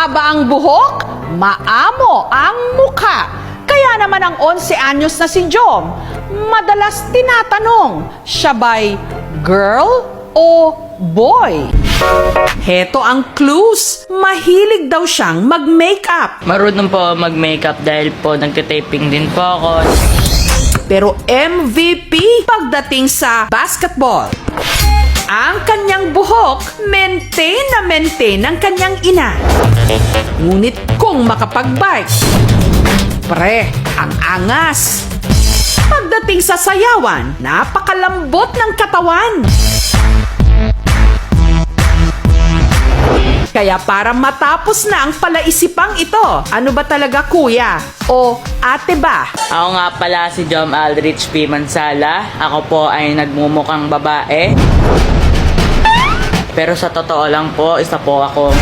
Mahaba ang buhok, maamo ang mukha. Kaya naman ang 11 anyos na si Jom, madalas tinatanong, siya ba'y girl o boy? Heto ang clues. Mahilig daw siyang mag-makeup. Marunong po mag-makeup dahil po nagtitaping din po ako. Pero MVP pagdating sa basketball. Ang kanyang buhok, maintain na maintain ng kanyang ina. Ngunit kung makapag-bike, pre, ang angas. Pagdating sa sayawan, napakalambot ng katawan. Kaya para matapos na ang palaisipang ito, ano ba talaga kuya? O ate ba? Ako nga pala si Jom Aldrich P. Mansala. Ako po ay nagmumukhang babae. Pero sa totoo lang po, isa po ako